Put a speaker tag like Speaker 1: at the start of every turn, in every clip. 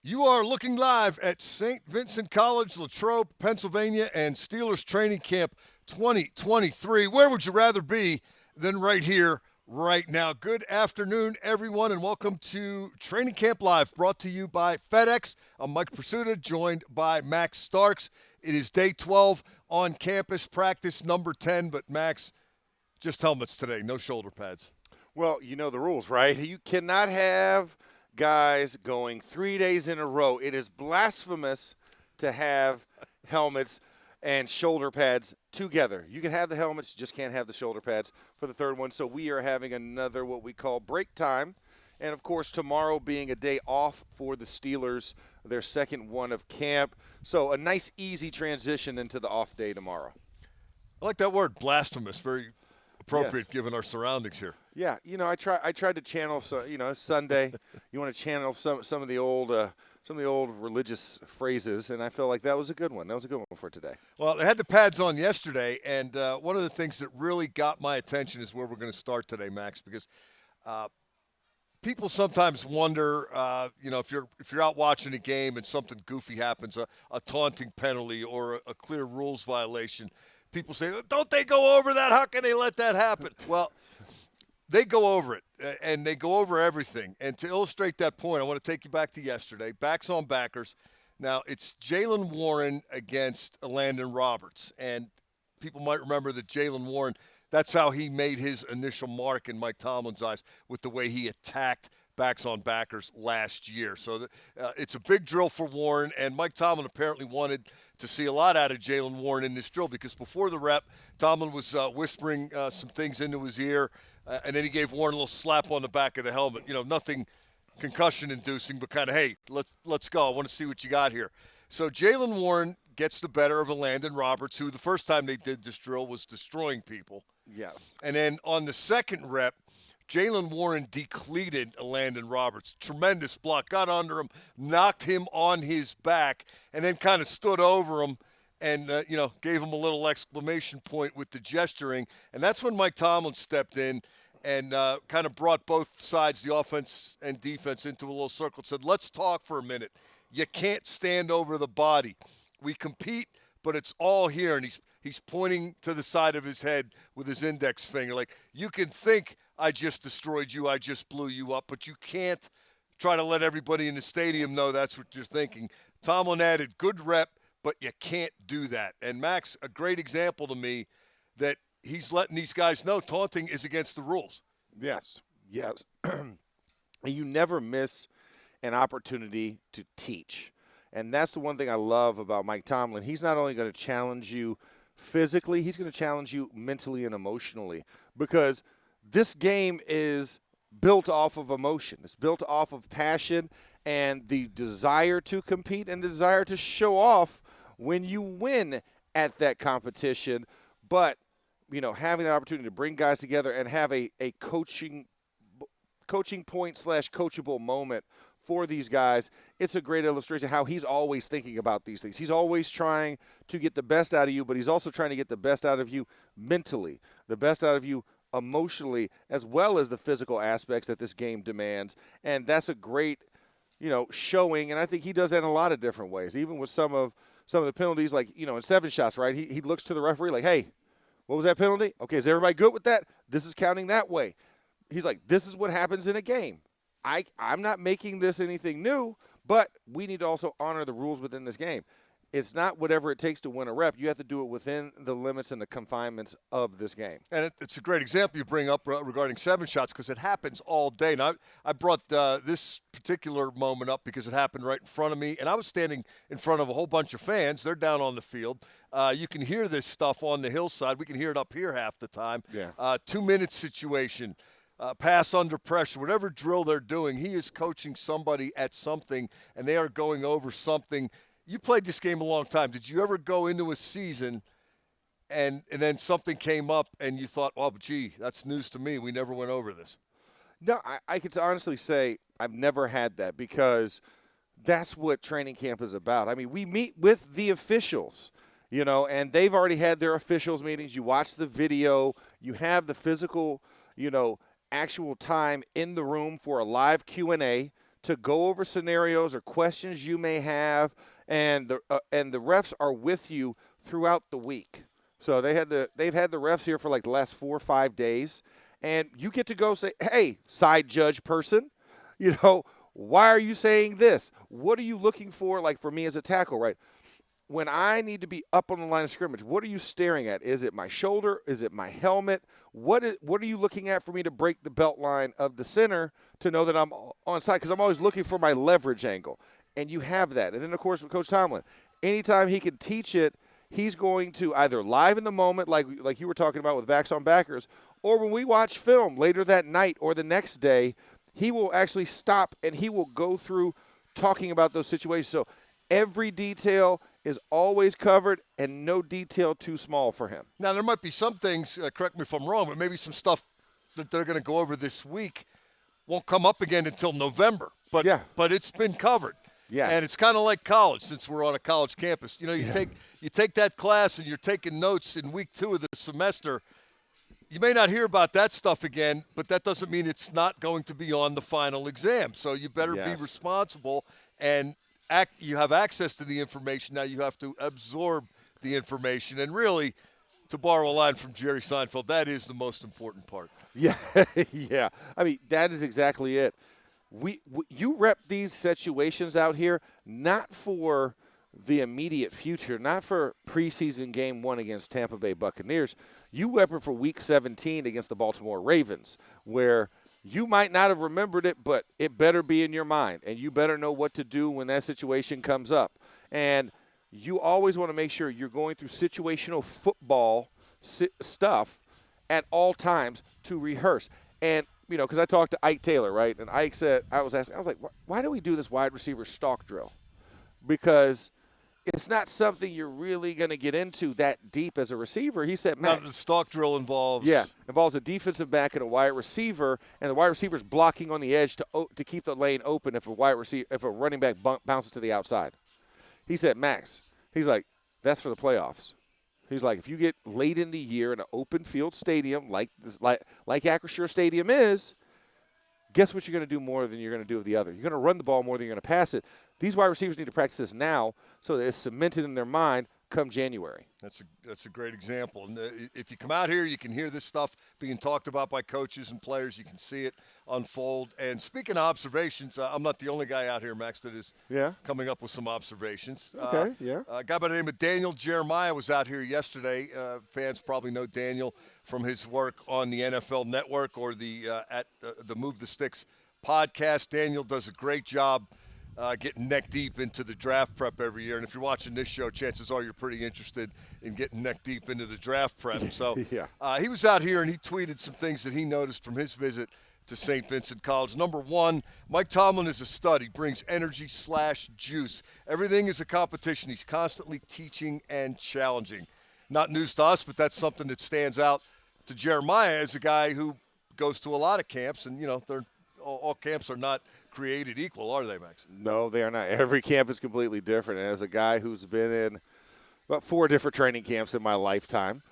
Speaker 1: You are looking live at St. Vincent College, Latrobe, Pennsylvania, and Steelers Training Camp 2023. Where would you rather be than right here, right now? Good afternoon, everyone, and welcome to Training Camp Live, brought to you by FedEx. I'm Mike Prisuta, joined by Max Starks. It is day 12 on campus, practice number 10, but Max, just helmets today, no shoulder pads.
Speaker 2: Well, you know the rules, right? You cannot have guys going 3 days in a row. It is blasphemous to have helmets and shoulder pads together. You can have the helmets, you just can't have the shoulder pads for the third one. So we are having another what we call break time. And, of course, tomorrow being a day off for the Steelers, their second one of camp. So a nice, easy transition into the off day tomorrow.
Speaker 1: I like that word, blasphemous, very appropriate
Speaker 2: Yes.
Speaker 1: given our surroundings here.
Speaker 2: Yeah, you know, I tried to channel, Sunday. You want to channel some of the old religious phrases, and I felt like that was a good one. That was a good one for today.
Speaker 1: Well, they had the pads on yesterday, and one of the things that really got my attention is where we're going to start today, Max, because people sometimes wonder, if you're out watching a game and something goofy happens, a taunting penalty or a clear rules violation, people say, don't they go over that? How can they let that happen? Well, they go over it, and they go over everything. And to illustrate that point, I want to take you back to yesterday. Backs on backers. Now, it's Jaylen Warren against Landon Roberts. And people might remember that Jaylen Warren, that's how he made his initial mark in Mike Tomlin's eyes with the way he attacked backs on backers last year. So it's a big drill for Warren, and Mike Tomlin apparently wanted to see a lot out of Jaylen Warren in this drill because before the rep, Tomlin was whispering some things into his ear, and then he gave Warren a little slap on the back of the helmet. You know, nothing concussion-inducing, but kind of, hey, let's go. I want to see what you got here. So Jaylen Warren gets the better of a Landon Roberts, who the first time they did this drill was destroying people.
Speaker 2: Yes.
Speaker 1: And then on the second rep, Jaylen Warren decleated Landon Roberts. Tremendous block. Got under him, knocked him on his back, and then kind of stood over him and, gave him a little exclamation point with the gesturing. And that's when Mike Tomlin stepped in and kind of brought both sides, the offense and defense, into a little circle and said, let's talk for a minute. You can't stand over the body. We compete, but it's all here. And he's pointing to the side of his head with his index finger. Like, you can think I just destroyed you, I just blew you up, but you can't try to let everybody in the stadium know that's what you're thinking. Tomlin added, good rep, but you can't do that. And Max, a great example to me that he's letting these guys know taunting is against the rules.
Speaker 2: Yes. You never miss an opportunity to teach. And that's the one thing I love about Mike Tomlin. He's not only going to challenge you physically, he's going to challenge you mentally and emotionally, because this game is built off of emotion. It's built off of passion and the desire to compete and the desire to show off when you win at that competition. But, having the opportunity to bring guys together and have a coaching point / coachable moment for these guys, it's a great illustration of how he's always thinking about these things. He's always trying to get the best out of you, but he's also trying to get the best out of you mentally, the best out of you emotionally, as well as the physical aspects that this game demands. And that's a great, showing. And I think he does that in a lot of different ways, even with some of the penalties, like, in 7 shots, right? He looks to the referee like, hey, what was that penalty? Okay, is everybody good with that? This is counting that way. He's like, this is what happens in a game. I'm not making this anything new, but we need to also honor the rules within this game. It's not whatever it takes to win a rep. You have to do it within the limits and the confinements of this game.
Speaker 1: And it's a great example you bring up regarding 7 shots because it happens all day. Now, I brought this particular moment up because it happened right in front of me, and I was standing in front of a whole bunch of fans. They're down on the field. You can hear this stuff on the hillside. We can hear it up here half the time.
Speaker 2: Yeah.
Speaker 1: 2-minute situation. Pass under pressure, whatever drill they're doing, he is coaching somebody at something, and they are going over something. You played this game a long time. Did you ever go into a season and then something came up and you thought, oh, gee, that's news to me. We never went over this.
Speaker 2: No, I could honestly say I've never had that because that's what training camp is about. I mean, we meet with the officials, and they've already had their officials meetings. You watch the video. You have the physical, actual time in the room for a live Q&A to go over scenarios or questions you may have, and the refs are with you throughout the week. So they've had the refs here for like the last 4 or 5 days, and you get to go say, hey, side judge person, why are you saying this? What are you looking for, like for me as a tackle, right? When I need to be up on the line of scrimmage, what are you staring at? Is it my shoulder? Is it my helmet? What are you looking at for me to break the belt line of the center to know that I'm on side? Because I'm always looking for my leverage angle, and you have that. And then, of course, with Coach Tomlin, anytime he can teach it, he's going to either live in the moment, like you were talking about with backs on backers, or when we watch film later that night or the next day, he will actually stop and he will go through talking about those situations. So every detail is always covered and no detail too small for him.
Speaker 1: Now, there might be some things, correct me if I'm wrong, but maybe some stuff that they're going to go over this week won't come up again until November. But it's been covered.
Speaker 2: Yes.
Speaker 1: And it's kind of like college, since we're on a college campus. You take that class and you're taking notes in week 2 of the semester. You may not hear about that stuff again, but that doesn't mean it's not going to be on the final exam. So you better be responsible and you have access to the information. Now you have to absorb the information. And really, to borrow a line from Jerry Seinfeld, that is the most important part.
Speaker 2: Yeah, yeah. I mean, that is exactly it. You rep these situations out here not for the immediate future, not for preseason game 1 against Tampa Bay Buccaneers. You rep it for Week 17 against the Baltimore Ravens, where you might not have remembered it, but it better be in your mind, and you better know what to do when that situation comes up. And you always want to make sure you're going through situational football stuff at all times to rehearse. And because I talked to Ike Taylor, right? And Ike said, I was like, why do we do this wide receiver stalk drill? Because it's not something you're really going to get into that deep as a receiver. He said, Max.
Speaker 1: Now, the stalk drill involves?
Speaker 2: Yeah, involves a defensive back and a wide receiver, and the wide receiver's blocking on the edge to keep the lane open if a running back bounces to the outside. He said, Max, he's like, that's for the playoffs. He's like, if you get late in the year in an open field stadium like Acrisure Stadium is, guess what you're going to do more than you're going to do with the other? You're going to run the ball more than you're going to pass it. These wide receivers need to practice this now so that it's cemented in their mind come January.
Speaker 1: That's a great example. And if you come out here, you can hear this stuff being talked about by coaches and players. You can see it unfold. And speaking of observations, I'm not the only guy out here, Max, that is coming up with some observations.
Speaker 2: Okay,
Speaker 1: A guy by the name of Daniel Jeremiah was out here yesterday. Fans probably know Daniel from his work on the NFL Network or the Move the Sticks podcast. Daniel does a great job getting neck deep into the draft prep every year. And if you're watching this show, chances are you're pretty interested in getting neck deep into the draft prep. So he was out here and he tweeted some things that he noticed from his visit to St. Vincent College. Number 1, Mike Tomlin is a stud. He brings energy/juice. Everything is a competition. He's constantly teaching and challenging. Not news to us, but that's something that stands out to Jeremiah as a guy who goes to a lot of camps. And, all camps are not created equal, are they, Max?
Speaker 2: No, they are not. Every camp is completely different. And as a guy who's been in about 4 different training camps in my lifetime,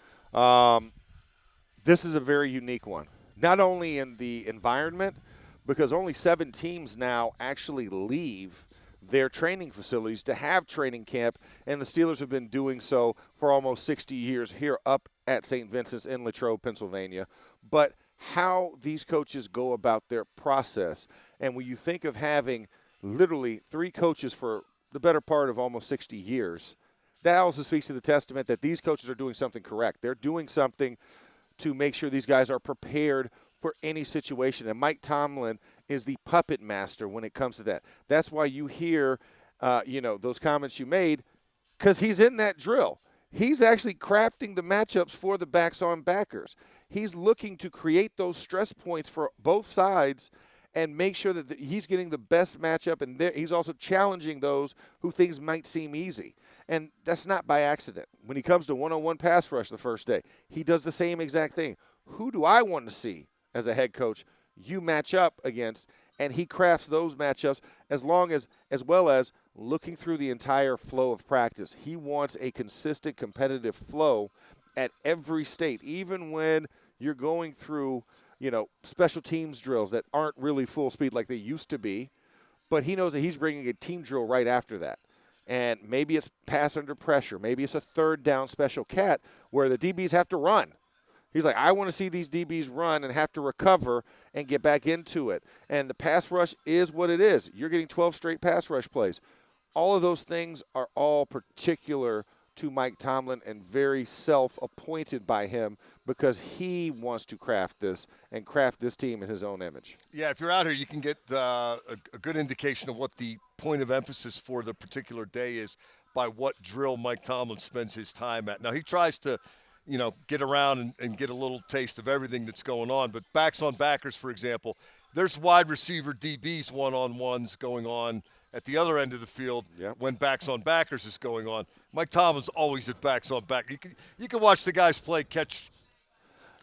Speaker 2: this is a very unique one. Not only in the environment, because only 7 teams now actually leave their training facilities to have training camp, and the Steelers have been doing so for almost 60 years here up at St. Vincent's in Latrobe, Pennsylvania. But how these coaches go about their process, and when you think of having literally 3 coaches for the better part of almost 60 years, that also speaks to the testament that these coaches are doing something correct. They're doing something to make sure these guys are prepared for any situation. And Mike Tomlin is the puppet master when it comes to that. That's why you hear, those comments you made, because he's in that drill. He's actually crafting the matchups for the backs on backers. He's looking to create those stress points for both sides and make sure that he's getting the best matchup. And he's also challenging those who things might seem easy. And that's not by accident. When he comes to one-on-one pass rush the first day, he does the same exact thing. Who do I want to see as a head coach you match up against? And he crafts those matchups as well as looking through the entire flow of practice. He wants a consistent competitive flow at every state, even when you're going through, special teams drills that aren't really full speed like they used to be. but he knows that he's bringing a team drill right after that. And maybe it's pass under pressure. Maybe it's a third down special cat where the DBs have to run. He's like, I want to see these DBs run and have to recover and get back into it. And the pass rush is what it is. You're getting 12 straight pass rush plays. All of those things are all particular to Mike Tomlin and very self-appointed by him because he wants to craft this team in his own image.
Speaker 1: Yeah, if you're out here, you can get a good indication of what the point of emphasis for the particular day is by what drill Mike Tomlin spends his time at. Now, he tries to, get around and get a little taste of everything that's going on. But backs on backers, for example, there's wide receiver DBs one-on-ones going on at the other end of the field when backs on backers is going on. Mike Tomlin's always at backs on back. You can watch the guys play catch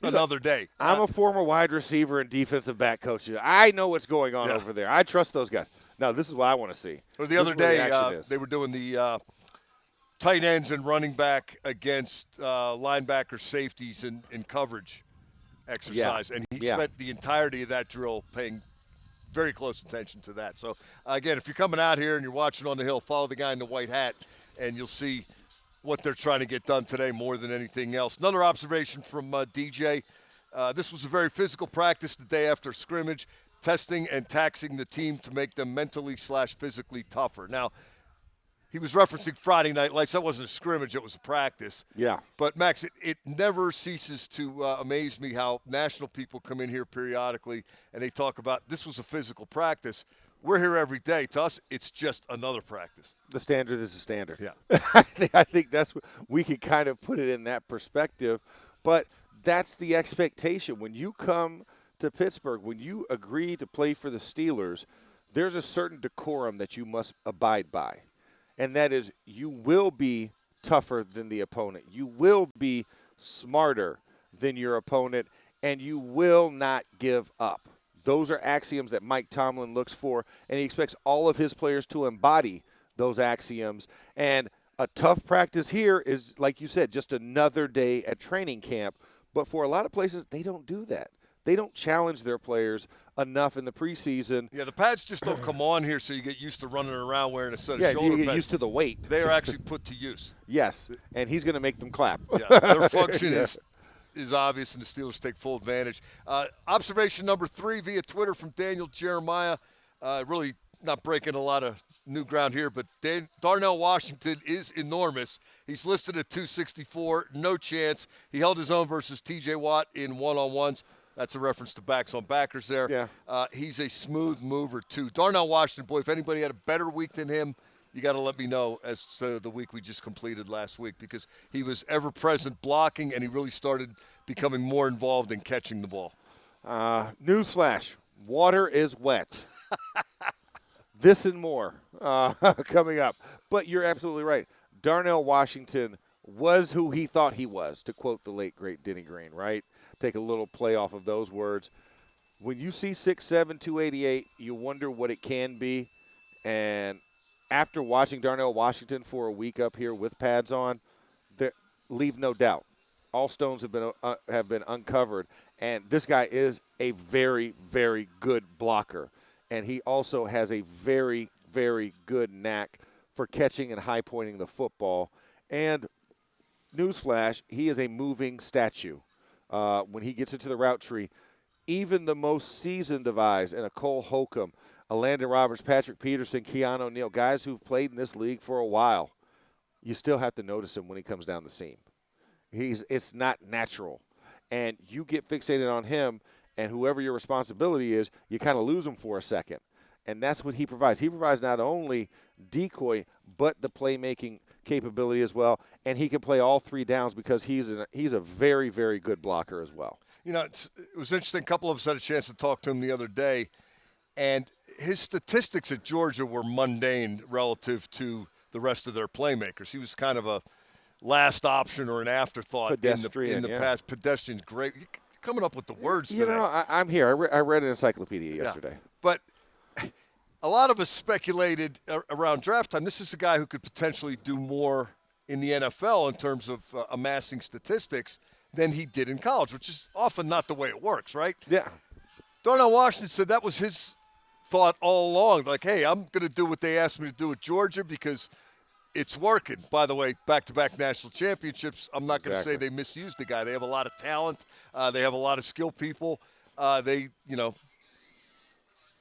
Speaker 1: another day.
Speaker 2: I'm a former wide receiver and defensive back coach. I know what's going on over there. I trust those guys. No, this is what I want to see.
Speaker 1: Or the other day, they were doing the tight ends and running back against linebacker safeties in coverage exercise. And he spent the entirety of that drill paying very close attention to that. So, again, if you're coming out here and you're watching on the hill, follow the guy in the white hat, and you'll see what they're trying to get done today more than anything else. Another observation from DJ. This was a very physical practice the day after scrimmage, testing and taxing the team to make them mentally/physically tougher. Now, he was referencing Friday Night Lights. That wasn't a scrimmage. It was a practice.
Speaker 2: Yeah.
Speaker 1: But, Max, it never ceases to amaze me how national people come in here periodically and they talk about this was a physical practice. We're here every day. To us, it's just another practice.
Speaker 2: The standard is the standard.
Speaker 1: Yeah.
Speaker 2: I think that's what we could kind of put it in that perspective. But that's the expectation. When you come to Pittsburgh, when you agree to play for the Steelers, there's a certain decorum that you must abide by. And that is you will be tougher than the opponent. You will be smarter than your opponent, and you will not give up. Those are axioms that Mike Tomlin looks for, and he expects all of his players to embody those axioms. And a tough practice here is, like you said, just another day at training camp. But for a lot of places, they don't do that. They don't challenge their players enough in the preseason.
Speaker 1: Yeah, the pads just don't come on here so you get used to running around wearing a set of shoulder pads.
Speaker 2: Yeah, you get used to the weight.
Speaker 1: They are actually put to use.
Speaker 2: Yes, and he's going to make them clap.
Speaker 1: Yeah, their function is obvious, and the Steelers take full advantage. Observation number 3 via Twitter from Daniel Jeremiah. Really not breaking a lot of new ground here, but Darnell Washington is enormous. He's listed at 264, no chance. He held his own versus T.J. Watt in one-on-ones. That's a reference to backs on backers there.
Speaker 2: Yeah.
Speaker 1: He's a smooth mover, too. Darnell Washington, boy, if anybody had a better week than him, you got to let me know as to the week we just completed last week because he was ever-present blocking, and he really started becoming more involved in catching the ball.
Speaker 2: Newsflash, water is wet. This and more coming up. But you're absolutely right. Darnell Washington was who he thought he was, to quote the late, great Denny Green, right? Take a little play off of those words. When you see 6'7", 288, you wonder what it can be. And after watching Darnell Washington for a week up here with pads on, leave no doubt. All stones have been uncovered. And this guy is a very, very good blocker. And he also has a very, very good knack for catching and high-pointing the football. And newsflash, he is a moving statue. When he gets into the route tree, even the most seasoned of eyes, and a Cole Holcomb, a Landon Roberts, Patrick Peterson, Keanu O'Neal, guys who've played in this league for a while, you still have to notice him when he comes down the seam. It's not natural. And you get fixated on him, and whoever your responsibility is, you kind of lose him for a second. And that's what he provides. He provides not only decoy, but the playmaking capability as well, and he can play all 3 downs because he's a very, very good blocker as well.
Speaker 1: You know, it was interesting. A couple of us had a chance to talk to him the other day, and his statistics at Georgia were mundane relative to the rest of their playmakers. He was kind of a last option or an afterthought in the past. Pedestrian's great. You're coming up with the words today.
Speaker 2: You know, I'm here. I read an encyclopedia yesterday.
Speaker 1: But a lot of us speculated around draft time, this is a guy who could potentially do more in the NFL in terms of amassing statistics than he did in college, which is often not the way it works, right?
Speaker 2: Yeah.
Speaker 1: Darnell Washington said that was his thought all along, like, hey, I'm going to do what they asked me to do at Georgia because it's working. By the way, back-to-back national championships. I'm not going to say they misused the guy. They have a lot of talent. They have a lot of skilled people. They,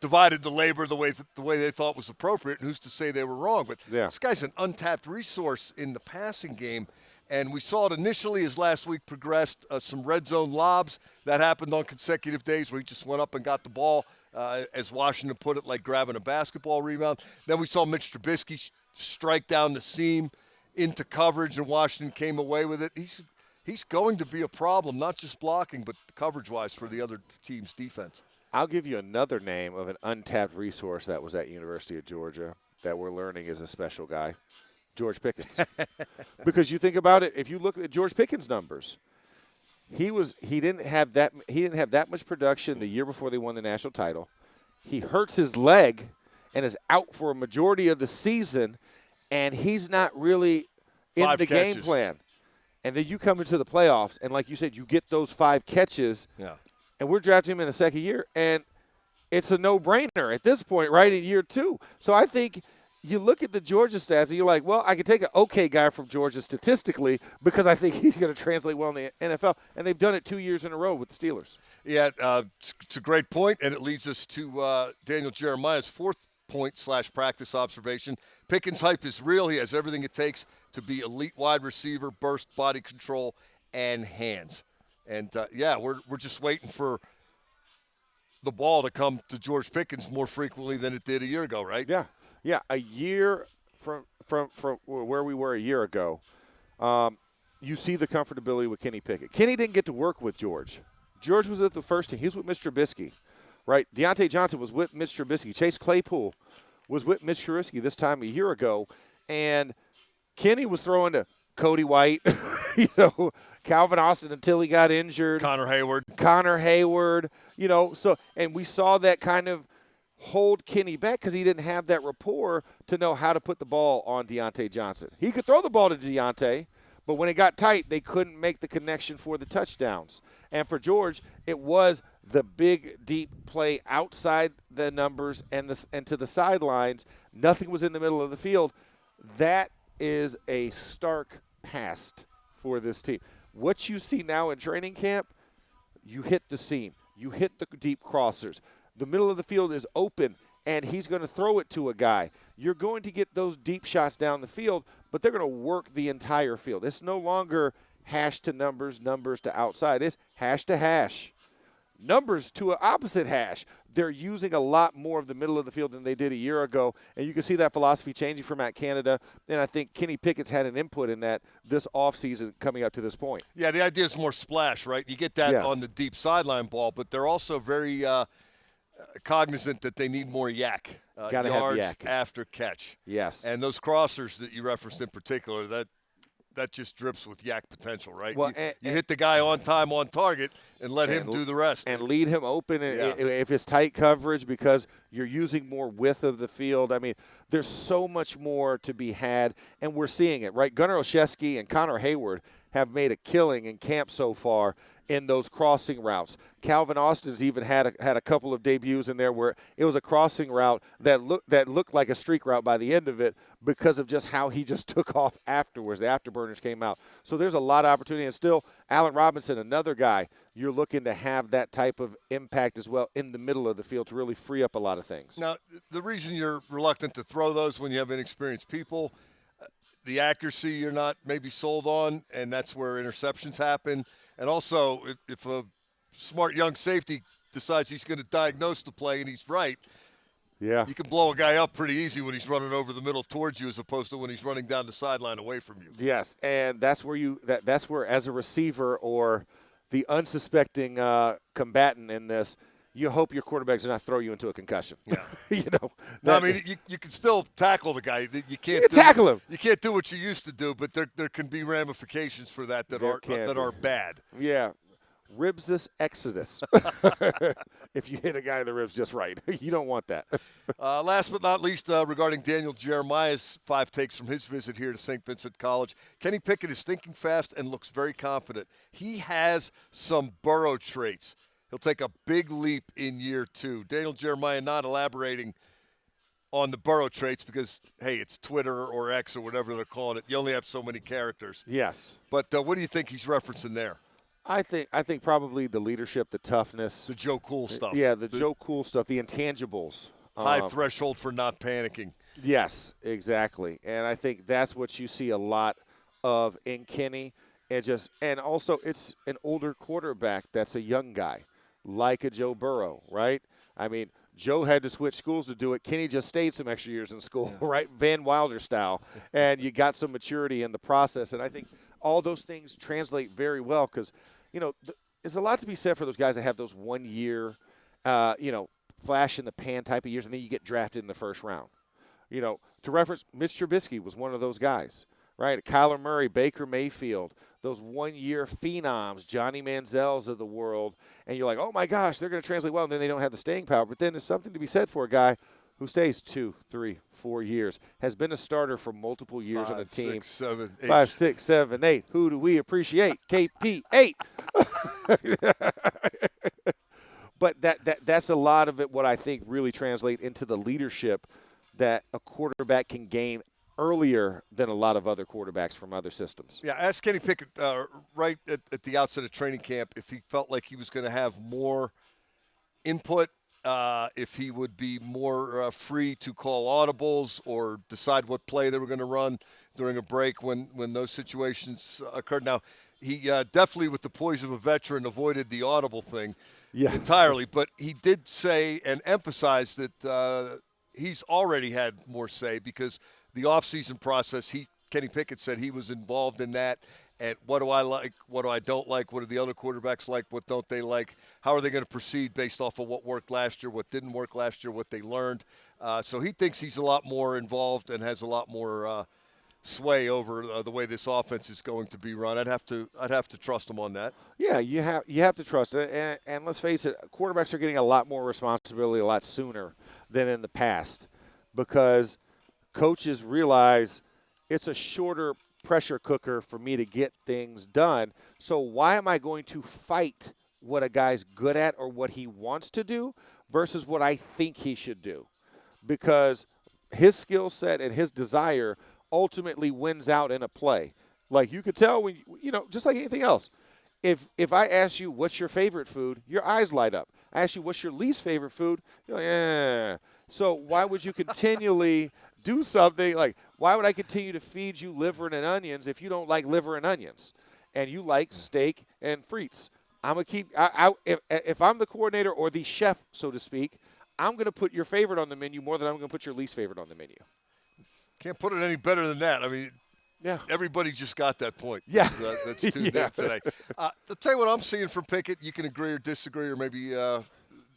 Speaker 1: divided the labor the way they thought was appropriate, and who's to say they were wrong? But this guy's an untapped resource in the passing game, and we saw it initially as last week progressed. Some red zone lobs that happened on consecutive days where he just went up and got the ball, as Washington put it, like grabbing a basketball rebound. Then we saw Mitch Trubisky strike down the seam into coverage, and Washington came away with it. He's going to be a problem, not just blocking, but coverage-wise for the other team's defense.
Speaker 2: I'll give you another name of an untapped resource that was at University of Georgia that we're learning is a special guy, George Pickens. Because you think about it, if you look at George Pickens' numbers, he didn't have that much production the year before they won the national title. He hurts his leg and is out for a majority of the season, and he's not really in the game plan. And then you come into the playoffs, and like you said, you get those 5 catches.
Speaker 1: Yeah.
Speaker 2: And we're drafting him in the second year, and it's a no-brainer at this point, right, in year 2. So I think you look at the Georgia stats, and you're like, well, I can take an okay guy from Georgia statistically because I think he's going to translate well in the NFL, and they've done it 2 years in a row with the Steelers.
Speaker 1: Yeah, it's a great point, and it leads us to Daniel Jeremiah's 4th point/practice observation. Pickens' hype is real. He has everything it takes to be elite wide receiver, burst, body control, and hands. And, we're just waiting for the ball to come to George Pickens more frequently than it did a year ago, right?
Speaker 2: Yeah. A year from where we were a year ago, you see the comfortability with Kenny Pickett. Kenny didn't get to work with George. George was at the first team. He was with Mr. Trubisky, right? Deontay Johnson was with Mr. Trubisky. Chase Claypool was with Mr. Trubisky this time a year ago. And Kenny was throwing to Cody White, Calvin Austin until he got injured.
Speaker 1: Connor Hayward,
Speaker 2: and we saw that kind of hold Kenny back because he didn't have that rapport to know how to put the ball on Deontay Johnson. He could throw the ball to Deontay, but when it got tight, they couldn't make the connection for the touchdowns. And for George, it was the big, deep play outside the numbers and to the sidelines. Nothing was in the middle of the field. That is a stark past for this team. What you see now in training camp, you hit the seam. You hit the deep crossers. The middle of the field is open, and he's going to throw it to a guy. You're going to get those deep shots down the field, but they're going to work the entire field. It's no longer hash to numbers, numbers to outside. It's hash to hash. Numbers to an opposite hash. They're using a lot more of the middle of the field than they did a year ago, and you can see that philosophy changing from Matt Canada, and I think Kenny Pickett's had an input in that this offseason coming up to this point.
Speaker 1: Yeah, the idea is more splash, right? You get that on the deep sideline ball, but they're also very cognizant that they need more yak,
Speaker 2: Gotta
Speaker 1: yards
Speaker 2: have yak
Speaker 1: after catch.
Speaker 2: Yes.
Speaker 1: And those crossers that you referenced in particular, that just drips with yak potential, right?
Speaker 2: Well,
Speaker 1: you hit the guy on time, on target, and let him do the rest.
Speaker 2: And lead him open if it's tight coverage because you're using more width of the field. I mean, there's so much more to be had, and we're seeing it, right? Gunnar Olszewski and Connor Hayward have made a killing in camp so far in those crossing routes. Calvin Austin's even had a couple of debuts in there where it was a crossing route that looked like a streak route by the end of it because of just how he just took off afterwards. The afterburners came out. So there's a lot of opportunity. And still, Allen Robinson, another guy, you're looking to have that type of impact as well in the middle of the field to really free up a lot of things.
Speaker 1: Now, the reason you're reluctant to throw those when you have inexperienced people, the accuracy you're not maybe sold on, and that's where interceptions happen. And also, if a smart young safety decides he's going to diagnose the play and he's right, you can blow a guy up pretty easy when he's running over the middle towards you as opposed to when he's running down the sideline away from you.
Speaker 2: Yes, and that's where that's where as a receiver or the unsuspecting combatant in this, you hope your quarterback does not throw you into a concussion.
Speaker 1: Yeah. I mean, you can still tackle the guy. You can't
Speaker 2: tackle him.
Speaker 1: You can't do what you used to do, but there can be ramifications for that are bad.
Speaker 2: Yeah. Ribsus exodus. If you hit a guy in the ribs just right. You don't want that.
Speaker 1: Last but not least, regarding Daniel Jeremiah's 5 takes from his visit here to St. Vincent College, Kenny Pickett is thinking fast and looks very confident. He has some Burrow traits. he'll take a big leap in year 2. Daniel Jeremiah not elaborating on the Burrow traits because, hey, it's Twitter or X or whatever they're calling it. You only have so many characters.
Speaker 2: Yes.
Speaker 1: But what do you think he's referencing there?
Speaker 2: I think probably the leadership, the toughness.
Speaker 1: The Joe Cool stuff.
Speaker 2: Yeah, the Joe Cool stuff, the intangibles.
Speaker 1: High threshold for not panicking.
Speaker 2: Yes, exactly. And I think that's what you see a lot of in Kenny. And also it's an older quarterback that's a young guy, like a Joe Burrow, right? I mean, Joe had to switch schools to do it. Kenny just stayed some extra years in school, right? Van Wilder style. And you got some maturity in the process. And I think all those things translate very well because, there's a lot to be said for those guys that have those 1 year, flash in the pan type of years, and then you get drafted in the first round. To reference, Mitch Trubisky was one of those guys, right? Kyler Murray, Baker Mayfield, those 1 year phenoms, Johnny Manziel's of the world, and you're like, oh my gosh, they're going to translate well, and then they don't have the staying power. But then there's something to be said for a guy who stays 2, 3, 4 years, has been a starter for multiple years on a team.
Speaker 1: 5, 6, 7, 8.
Speaker 2: 5, 6, 7, 8. Who do we appreciate? KP 8. But that's a lot of it. What I think really translate into the leadership that a quarterback can gain earlier than a lot of other quarterbacks from other systems.
Speaker 1: Yeah, ask Kenny Pickett right at the outset of training camp if he felt like he was going to have more input, if he would be more free to call audibles or decide what play they were going to run during a break when those situations occurred. Now, he definitely, with the poise of a veteran, avoided the audible thing entirely, but he did say and emphasize that he's already had more say because the offseason process, Kenny Pickett said he was involved in that. And what do I like? What do I don't like? What do the other quarterbacks like? What don't they like? How are they going to proceed based off of what worked last year, what didn't work last year, what they learned? So he thinks he's a lot more involved and has a lot more sway over the way this offense is going to be run. I'd have to trust him on that.
Speaker 2: Yeah, you have to trust it. And let's face it, quarterbacks are getting a lot more responsibility a lot sooner than in the past because coaches realize it's a shorter pressure cooker for me to get things done. So why am I going to fight what a guy's good at or what he wants to do versus what I think he should do? Because his skill set and his desire ultimately wins out in a play. Like you could tell when, just like anything else. If I ask you what's your favorite food, your eyes light up. I ask you what's your least favorite food, you're like, eh. So why would you continually do something like, why would I continue to feed you liver and onions if you don't like liver and onions and you like steak and frites? I'm going to keep if I'm the coordinator or the chef, so to speak, I'm going to put your favorite on the menu more than I'm going to put your least favorite on the menu.
Speaker 1: Can't put it any better than that. I mean,
Speaker 2: yeah,
Speaker 1: everybody just got that point.
Speaker 2: Yeah.
Speaker 1: That's tuned in today. I'll tell you what I'm seeing from Pickett. You can agree or disagree or maybe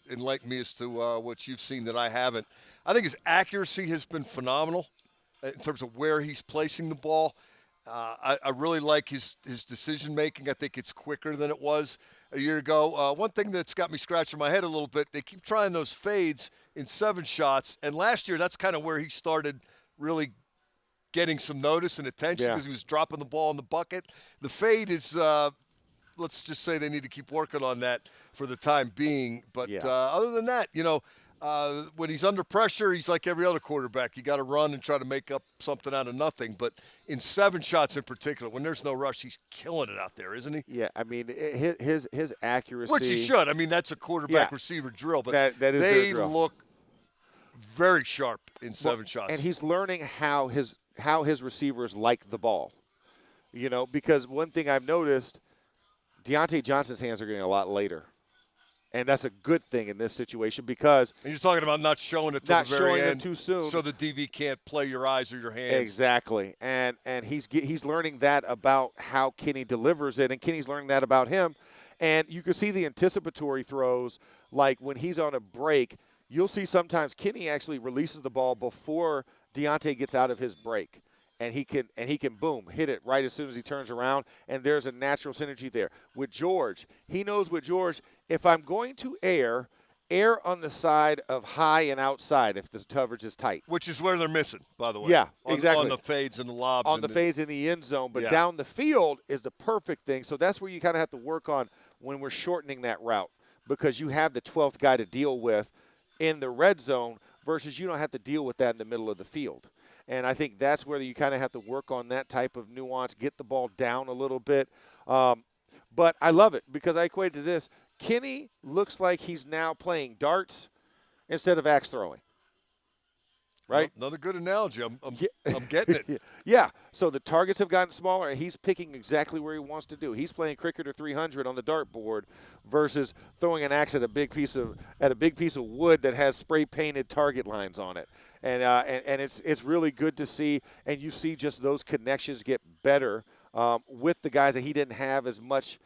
Speaker 1: enlighten me as to what you've seen that I haven't. I think his accuracy has been phenomenal in terms of where he's placing the ball. I really like his decision-making. I think it's quicker than it was a year ago. One thing that's got me scratching my head a little bit, they keep trying those fades in 7 shots, and last year that's kind of where he started really getting some notice and attention because he was dropping the ball in the bucket. The fade is let's just say they need to keep working on that for the time being. But other than that, when he's under pressure, he's like every other quarterback. You got to run and try to make up something out of nothing. But in 7 shots in particular, when there's no rush, he's killing it out there, isn't he?
Speaker 2: Yeah, I mean, his accuracy.
Speaker 1: Which he should. I mean, that's a quarterback-receiver drill. But
Speaker 2: that is
Speaker 1: they
Speaker 2: their drill.
Speaker 1: Look very sharp in 7 shots.
Speaker 2: And he's learning how his receivers like the ball. Because one thing I've noticed, Deontay Johnson's hands are getting a lot later. And that's a good thing in this situation because
Speaker 1: – and you're talking about not showing it till the very end.
Speaker 2: Too soon.
Speaker 1: So the DB can't play your eyes or your hands.
Speaker 2: Exactly. And he's learning that about how Kenny delivers it, and Kenny's learning that about him. And you can see the anticipatory throws, like when he's on a break, you'll see sometimes Kenny actually releases the ball before Deontay gets out of his break. And he can boom, hit it right as soon as he turns around, and there's a natural synergy there. With George, he knows with George, if I'm going to err on the side of high and outside if the coverage is tight.
Speaker 1: Which is where they're missing, by the way.
Speaker 2: Yeah, exactly.
Speaker 1: On the fades and the lobs.
Speaker 2: On the fades in the end zone, but down the field is the perfect thing. So that's where you kind of have to work on when we're shortening that route. because you have the 12th guy to deal with in the red zone versus you don't have to deal with that in the middle of the field. And I think that's where you kind of have to work on that type of nuance, get the ball down a little bit. But I love it because I equate to this. Kenny looks like he's now playing darts instead of axe throwing. Right?
Speaker 1: Another good analogy. I'm getting it.
Speaker 2: Yeah. So the targets have gotten smaller, and he's picking exactly where he wants to do. He's playing Cricketer 300 on the dartboard versus throwing an axe at a big piece of wood that has spray painted target lines on it. And it's really good to see, and you see just those connections get better with the guys that he didn't have as much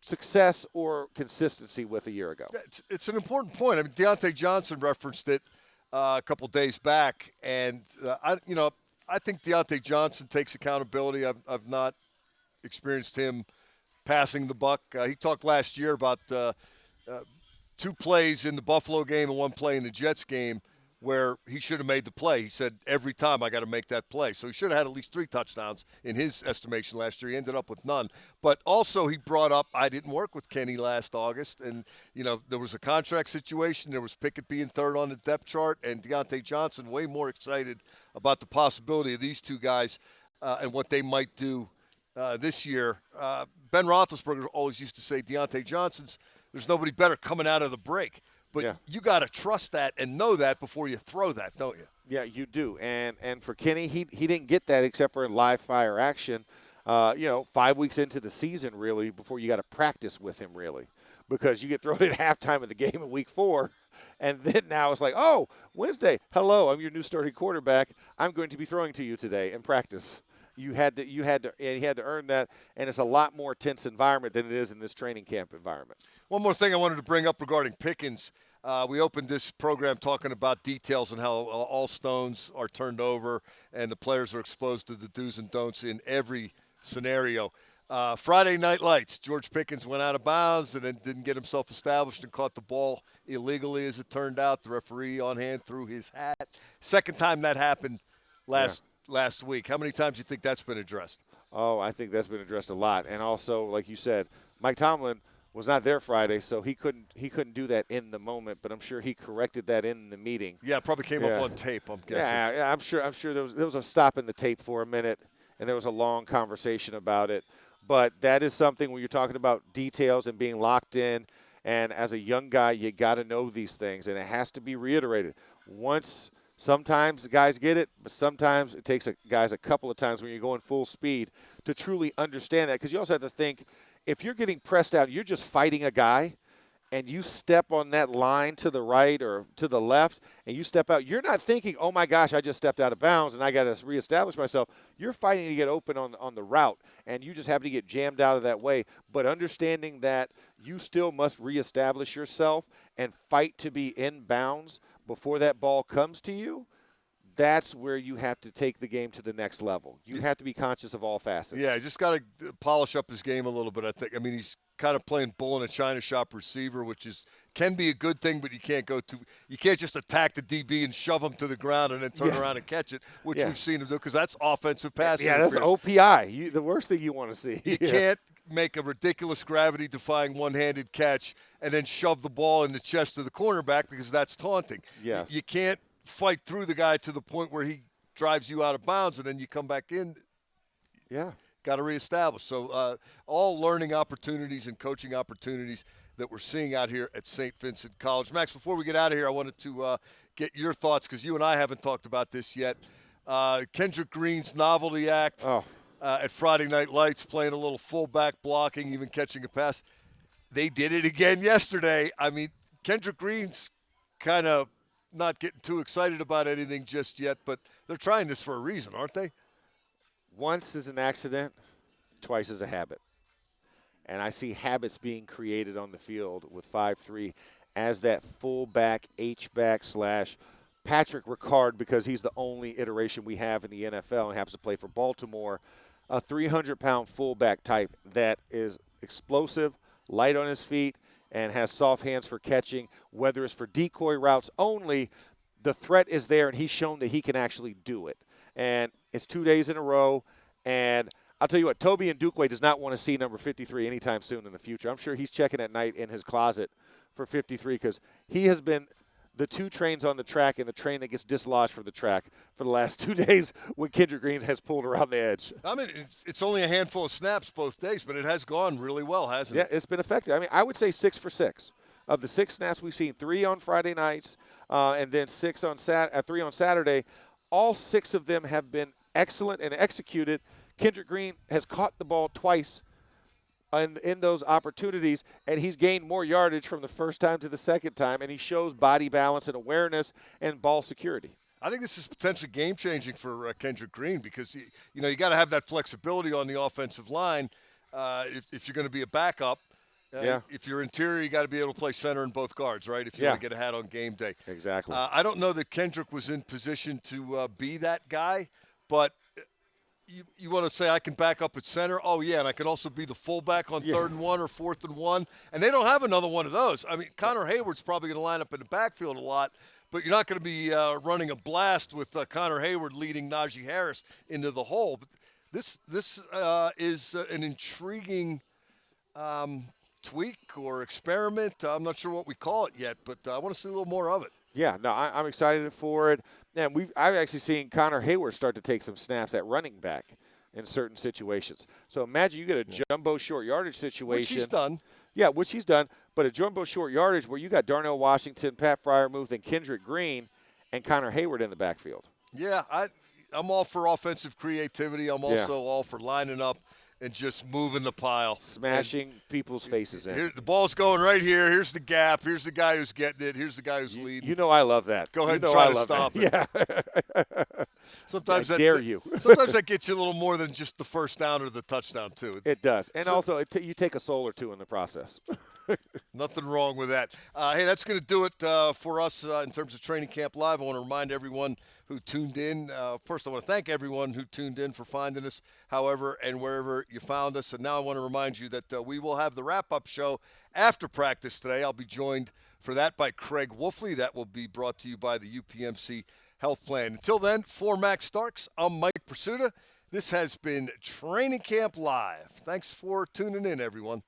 Speaker 2: success or consistency with a year ago.
Speaker 1: It's an important point. I mean, Deontay Johnson referenced it a couple days back, and I think Deontay Johnson takes accountability. I've not experienced him passing the buck. He talked last year about 2 plays in the Buffalo game and 1 play in the Jets game where he should have made the play. He said, every time I got to make that play. So he should have had at least 3 touchdowns in his estimation last year. He ended up with none. But also he brought up, I didn't work with Kenny last August. And, there was a contract situation. There was Pickett being third on the depth chart. And Deontay Johnson way more excited about the possibility of these 2 guys and what they might do this year. Ben Roethlisberger always used to say, Deontay Johnson's, there's nobody better coming out of the break. But you got to trust that and know that before you throw that, don't you?
Speaker 2: Yeah, you do. And for Kenny, he didn't get that except for in live fire action, 5 weeks into the season, really, before you got to practice with him, really. Because you get thrown at halftime of the game in week 4, and then now it's like, oh, Wednesday, hello, I'm your new starting quarterback. I'm going to be throwing to you today in practice. He had to earn that, and it's a lot more tense environment than it is in this training camp environment.
Speaker 1: One more thing I wanted to bring up regarding Pickens. We opened this program talking about details and how all stones are turned over and the players are exposed to the do's and don'ts in every scenario. Friday Night Lights, George Pickens went out of bounds and then didn't get himself established and caught the ball illegally, as it turned out. The referee on hand threw his hat. Second time that happened last week. How many times do you think that's been addressed?
Speaker 2: Oh, I think that's been addressed a lot. And also, like you said, Mike Tomlin was not there Friday, so he couldn't do that in the moment. But I'm sure he corrected that in the meeting.
Speaker 1: Yeah, it probably came up on tape, I'm guessing.
Speaker 2: Yeah, I'm sure there was a stop in the tape for a minute, and there was a long conversation about it. But that is something when you're talking about details and being locked in. And as a young guy, you got to know these things, and it has to be reiterated. Sometimes guys get it, but sometimes it takes guys a couple of times when you're going full speed to truly understand that. Because you also have to think, if you're getting pressed out, you're just fighting a guy, and you step on that line to the right or to the left, and you step out, you're not thinking, oh, my gosh, I just stepped out of bounds, and I got to reestablish myself. You're fighting to get open on the route, and you just happen to get jammed out of that way. But understanding that you still must reestablish yourself and fight to be in bounds before that ball comes to you, that's where you have to take the game to the next level. You have to be conscious of all facets.
Speaker 1: Yeah, just got to polish up his game a little bit, I think. I mean, he's kind of playing bull in a china shop receiver, which can be a good thing, but you can't just attack the DB and shove him to the ground and then turn around and catch it, which we've seen him do, because that's offensive passing.
Speaker 2: Yeah, that's OPI. The worst thing you want to see.
Speaker 1: You can't make a ridiculous gravity-defying one-handed catch and then shove the ball in the chest of the cornerback, because that's taunting.
Speaker 2: Yes.
Speaker 1: You can't fight through the guy to the point where he drives you out of bounds and then you come back in.
Speaker 2: Yeah.
Speaker 1: Got to reestablish. So all learning opportunities and coaching opportunities that we're seeing out here at St. Vincent College. Max, before we get out of here, I wanted to get your thoughts, because you and I haven't talked about this yet. Kendrick Green's novelty act at Friday Night Lights, playing a little fullback blocking, even catching a pass. They did it again yesterday. I mean, Kendrick Green's kind of not getting too excited about anything just yet, but they're trying this for a reason, aren't they?
Speaker 2: Once is an accident, twice is a habit. And I see habits being created on the field with 5-3 as that fullback, H-back / Patrick Ricard, because he's the only iteration we have in the NFL and happens to play for Baltimore, a 300-pound fullback type that is explosive, light on his feet, and has soft hands for catching, whether it's for decoy routes only. The threat is there, and he's shown that he can actually do it. And it's 2 days in a row, and I'll tell you what, Toby Ndukwe does not want to see number 53 anytime soon in the future. I'm sure he's checking at night in his closet for 53 because he has been the two trains on the track and the train that gets dislodged from the track for the last 2 days when Kendrick Green has pulled around the edge.
Speaker 1: I mean, it's only a handful of snaps both days, but it has gone really well, hasn't it?
Speaker 2: Yeah, it's been effective. I mean, I would say 6 for 6. Of the 6 snaps we've seen, 3 on Friday nights and then 3 on Saturday, all 6 of them have been excellent and executed. Kendrick Green has caught the ball twice in those opportunities, and he's gained more yardage from the first time to the second time, and he shows body balance and awareness and ball security.
Speaker 1: I think this is potentially game-changing for Kendrick Green because, you got to have that flexibility on the offensive line if you're going to be a backup. If you're interior, you got to be able to play center and both guards, right, if you want to get ahead on game day.
Speaker 2: Exactly.
Speaker 1: I don't know that Kendrick was in position to be that guy, but you want to say I can back up at center? Oh, yeah, and I can also be the fullback on 3rd and 1 or 4th and 1. And they don't have another one of those. I mean, Connor Hayward's probably going to line up in the backfield a lot, but you're not going to be running a blast with Connor Hayward leading Najee Harris into the hole. But this is an intriguing tweak or experiment. I'm not sure what we call it yet, but I want to see a little more of it.
Speaker 2: Yeah, no, I'm excited for it. And I've actually seen Connor Hayward start to take some snaps at running back in certain situations. So imagine you get a jumbo short yardage situation.
Speaker 1: Which he's done.
Speaker 2: Yeah, which he's done. But a jumbo short yardage where you got Darnell Washington, Pat Fryermuth, and Kendrick Green, and Connor Hayward in the backfield.
Speaker 1: Yeah, I'm all for offensive creativity. I'm also all for lining up and just moving the pile.
Speaker 2: Smashing people's faces in.
Speaker 1: Here, the ball's going right here. Here's the gap. Here's the guy who's getting it. Here's the guy who's leading.
Speaker 2: You know I love that.
Speaker 1: Go ahead and try to stop it.
Speaker 2: Yeah.
Speaker 1: Sometimes
Speaker 2: I dare you.
Speaker 1: Sometimes that gets you a little more than just the first down or the touchdown, too.
Speaker 2: It does. And also, you take a soul or two in the process.
Speaker 1: Nothing wrong with that. Hey, that's going to do it for us in terms of Training Camp Live. I want to remind everyone who tuned in. First, I want to thank everyone who tuned in for finding us, however and wherever you found us. And now I want to remind you that we will have the wrap-up show after practice today. I'll be joined for that by Craig Wolfley. That will be brought to you by the UPMC Health Plan. Until then, for Max Starks, I'm Mike Prisuta. This has been Training Camp Live. Thanks for tuning in, everyone.